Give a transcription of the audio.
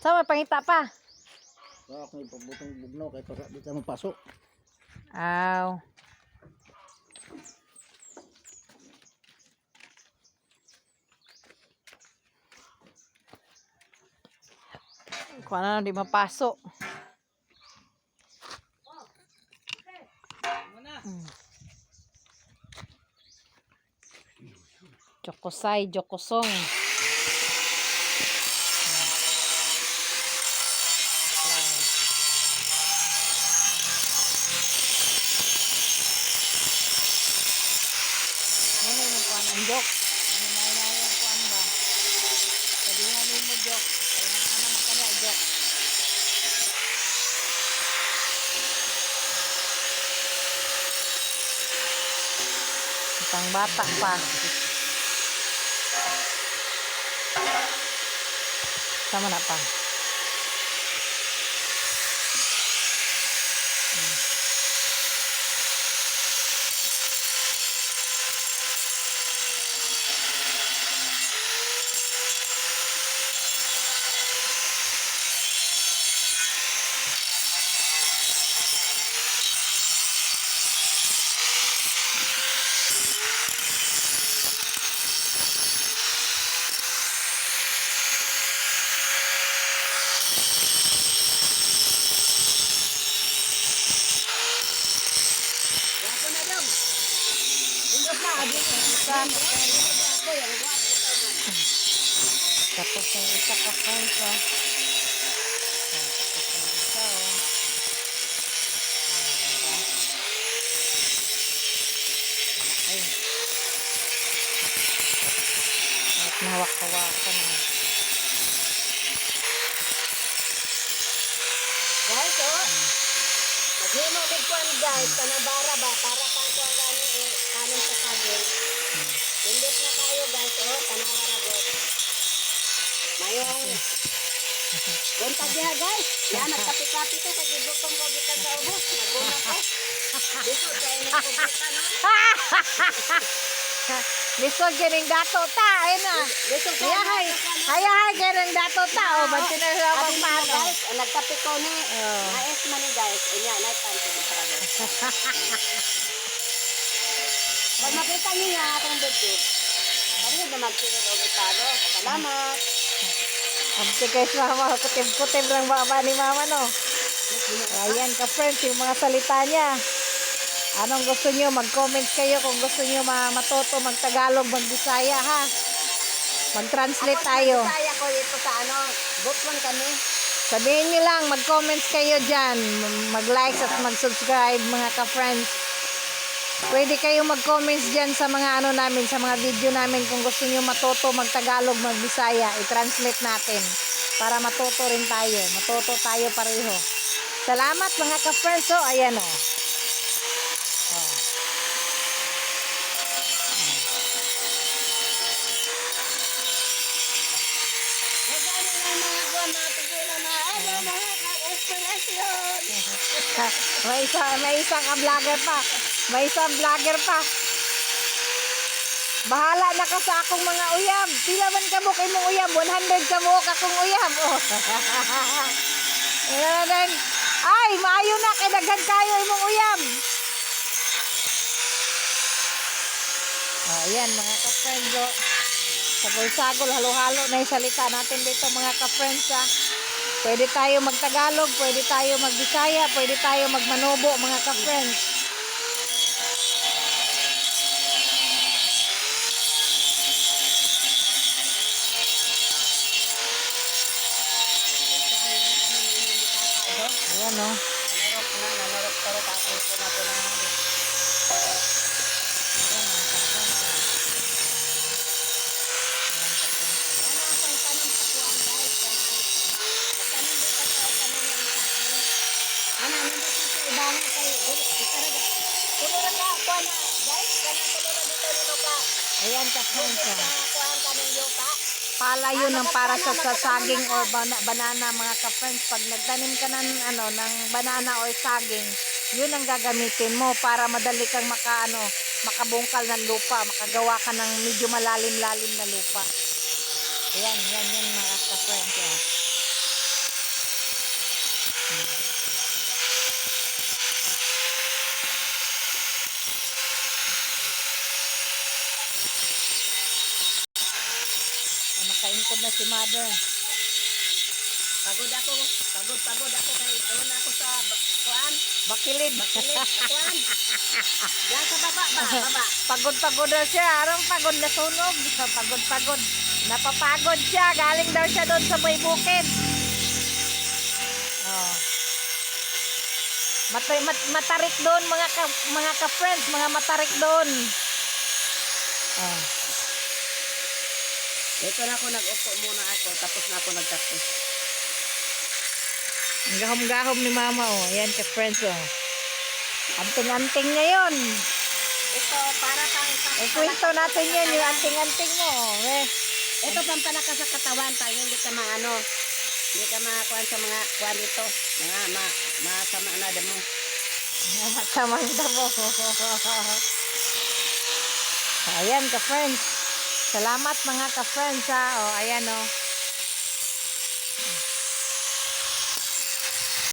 Sa may pangita pa. Ako may pabutong bugnaw kay para di ka mapasok. Aw. Kung ano di mapasok. Jokosay, Jokosong. Ano yung kuan ang jok? Ano na yung kuan ba? Sabihan mo jok. Kaya na naman kada jok. Pang bata pa. Sama na pa. Tapos yung isa ka friends, oh. Tapos yung isa, oh. Malaki. At nawak-hawakan, oh. Guys, oh. Pag mo bigkuan guys, kanabara ba para pa ko ang kanin sa saging. Indot na kayo guys, oh, kanawara go. Mayong. Buntag diha guys. Yan nagkapi-kapi to kay gibutong ko gikan sa ubos. Naguna ko. Dito sa inyo ko kita no. Lisod kining dato ta, ayun na. Dito ko. Hayahay kining dato ta, o bantin na sa Abi mo pagpano. guys, nagkapi ko ni. Nais man ni guys. Unya na tanto sa kabo. Pag makita niyo nga atong video. Ano na mag-share og italo. Salamat. Abti guys, mama, kutim-kutim lang baba ni mama, no? Ayan ka friends, yung mga salita niya. Anong gusto nyo? Mag-comment kayo kung gusto nyo matuto, mag-Tagalog, mag-Bisaya, ha? Mag-translate tayo. Bisaya ko dito sa ano, bookman kami. Sabihin nyo lang, mag-comments kayo dyan. Mag-like at mag-subscribe, mga ka-friends. Pwede kayong mag-comments dyan sa mga ano namin, sa mga video namin kung gusto nyo matuto mag-Tagalog, mag-Bisaya, i-translate natin para matuto rin tayo. Matuto tayo pareho. Salamat mga ka-friends. So, ayan o. Oh. May isang vlogger pa. May isang vlogger pa. Bahala na ka sa akong mga uyab. Pila man ka mo kay mong uyab? 100 ka mo akong uyab. Oh. Ay, maayo na kay daghan kayo imong uyab. Oh, ayan mga ka-friends. Oh. Sagol-sagol, halo-halo na yung salita natin dito mga ka-friends, ha. Pwede tayo mag-Tagalog, pwede tayo mag-Bisaya, pwede tayo mag-Manobo mga ka-friends. Ayan o. Narok-narok ako ko na po na. Ayan ka-friends. Pala yun ang para sa saging or banana mga ka-friends. Pag nagtanim ka ng, ng banana or saging, yun ang gagamitin mo para madali kang makabungkal ng lupa, makagawa ka ng medyo malalim-lalim na lupa. Ayan, yan mga ka-friends. Nakaingkod na si mother. Pagod ako kay doon ako sa kuan. Bakilid. Bakilid kuan. Diyan sa baba. Pagod-pagod na siya. Arong pagod na sunog. Pagod-pagod. Napapagod siya. Galing daw siya doon sa may bukid. Oh. Matarik doon mga ka-friends, mga matarik doon. Oh. Ito na ako nag-upo muna ako tapos na ako nagkape. Ang gahom-gahom ni mama, oh. Ayan ka-friends, oh. Anting-anting ngayon. Ito para Kwento natin yan, yung anting-anting mo. Eh. Ito pampalakas sa katawan para hindi ka maano. Hindi ka makakuan sa mga kuan dito. Mga masama na damo. Samang damo. Ayan ka-friends. Salamat mga ka-friends, ha. Oh, ayan, oh.